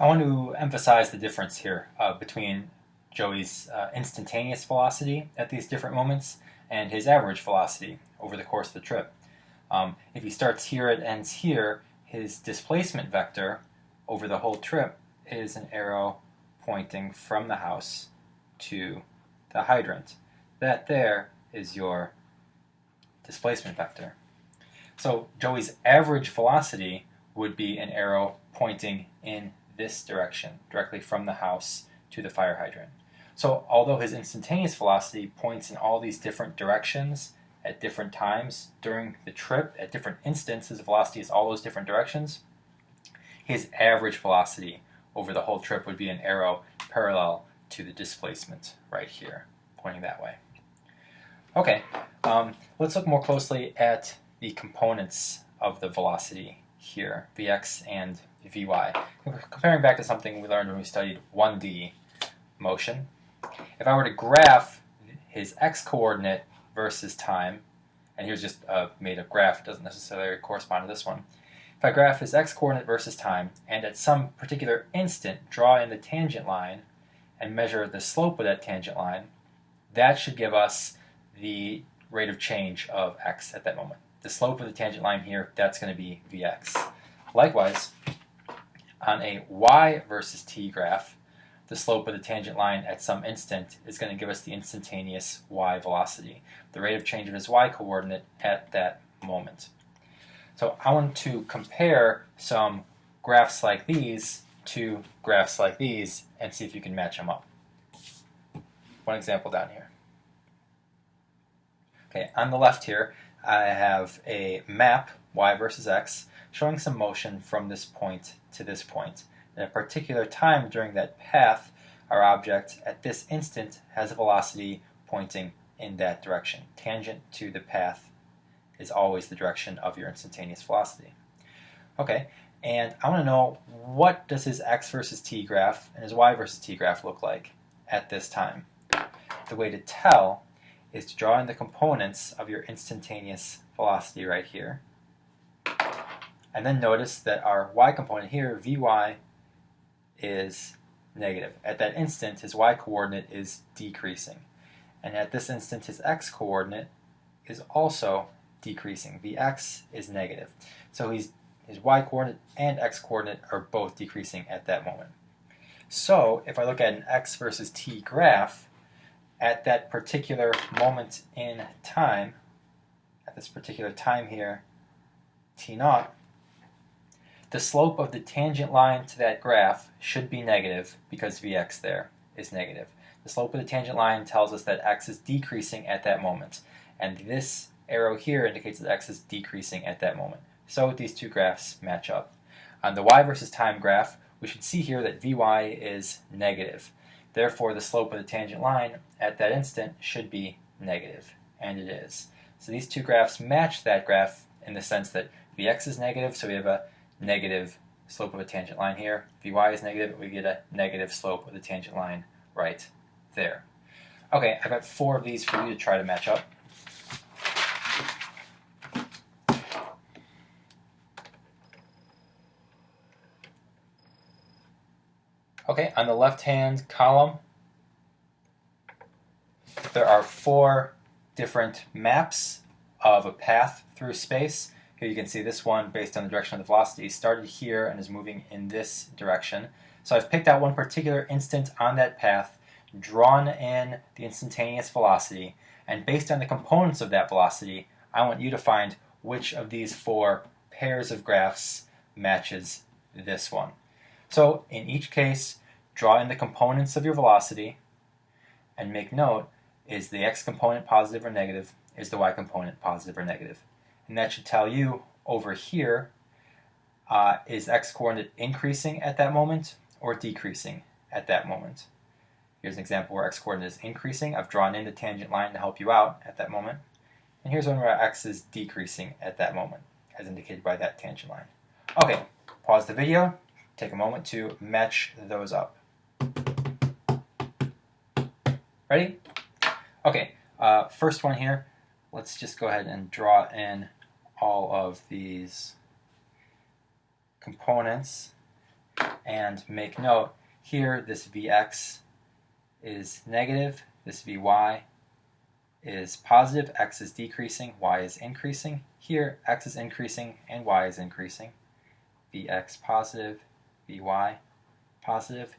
I want to emphasize the difference here between Joey's instantaneous velocity at these different moments and his average velocity over the course of the trip. If he starts here and ends here, his displacement vector over the whole trip is an arrow pointing from the house to the hydrant. That there is your displacement vector. So Joey's average velocity would be an arrow pointing in this direction, directly from the house to the fire hydrant. So although his instantaneous velocity points in all these different directions at different times during the trip, at different instants, his velocity is all those different directions, his average velocity over the whole trip would be an arrow parallel to the displacement right here, pointing that way. Okay, let's look more closely at the components of the velocity here, Vx and Vy. Comparing back to something we learned when we studied 1D motion, if I were to graph his x-coordinate versus time, and here's just a made-up graph, it doesn't necessarily correspond to this one. If I graph his x-coordinate versus time, and at some particular instant draw in the tangent line and measure the slope of that tangent line, that should give us the rate of change of x at that moment. The slope of the tangent line here, that's going to be Vx. Likewise, on a y versus t graph, the slope of the tangent line at some instant is going to give us the instantaneous y velocity, the rate of change of his y-coordinate at that moment. So I want to compare some graphs like these to graphs like these and see if you can match them up. One example down here. Okay, on the left here, I have a map, y versus x, showing some motion from this point to this point. At a particular time during that path, our object at this instant has a velocity pointing in that direction. Tangent to the path is always the direction of your instantaneous velocity. Okay, and I want to know, what does his x versus t graph and his y versus t graph look like at this time? The way to tell is to draw in the components of your instantaneous velocity right here. And then notice that our y component here, Vy, is negative. At that instant, his y-coordinate is decreasing. And at this instant, his x-coordinate is also decreasing. Vx is negative. So his y-coordinate and x-coordinate are both decreasing at that moment. So if I look at an x versus t graph, at that particular moment in time, at this particular time here, t0, the slope of the tangent line to that graph should be negative because Vx there is negative. The slope of the tangent line tells us that x is decreasing at that moment, and this arrow here indicates that x is decreasing at that moment. So these two graphs match up. On the y versus time graph, we should see here that Vy is negative. Therefore, the slope of the tangent line at that instant should be negative, and it is. So these two graphs match that graph in the sense that Vx is negative, so we have a negative slope of a tangent line here. Vy is negative, we get a negative slope of the tangent line right there. Okay, I've got 4 of these for you to try to match up. Okay, on the left-hand column, there are 4 different maps of a path through space. Here you can see this one, based on the direction of the velocity, started here and is moving in this direction. So I've picked out one particular instant on that path, drawn in the instantaneous velocity, and based on the components of that velocity, I want you to find which of these 4 pairs of graphs matches this one. So in each case, draw in the components of your velocity and make note, is the x component positive or negative? Is the y component positive or negative? And that should tell you over here, is x-coordinate increasing at that moment or decreasing at that moment? Here's an example where x-coordinate is increasing. I've drawn in the tangent line to help you out at that moment. And here's one where x is decreasing at that moment, as indicated by that tangent line. Okay, pause the video, take a moment to match those up. Ready? Okay, first one here, let's just go ahead and draw in all of these components. And make note, here this Vx is negative, this Vy is positive, x is decreasing, y is increasing. Here, x is increasing and y is increasing. Vx positive, Vy positive.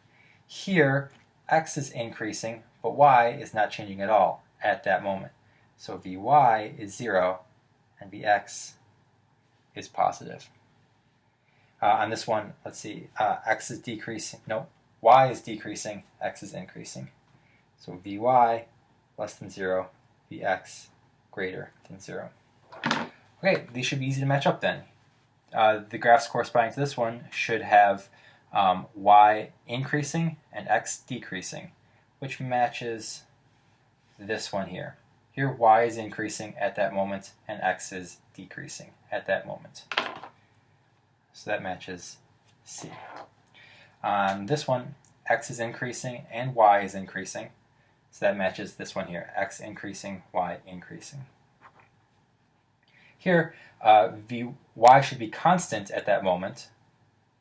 Here, x is increasing, but y is not changing at all at that moment. So Vy is 0 and Vx is positive. On this one, let's see, x is decreasing, no, y is decreasing, x is increasing. So Vy less than 0, Vx greater than 0. Okay, these should be easy to match up then. The graphs corresponding to this one should have y increasing and x decreasing, which matches this one here. Here y is increasing at that moment and x is decreasing at that moment. So that matches C. On this one, x is increasing and y is increasing. So that matches this one here, x increasing, y increasing. Here, Vy should be constant at that moment.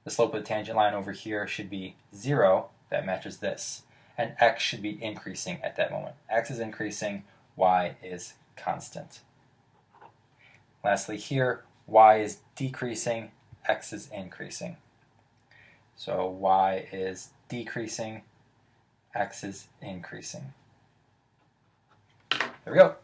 The slope of the tangent line over here should be 0. That matches this. And x should be increasing at that moment. X is increasing, y is constant. Lastly here, y is decreasing, x is increasing. So y is decreasing, x is increasing. There we go.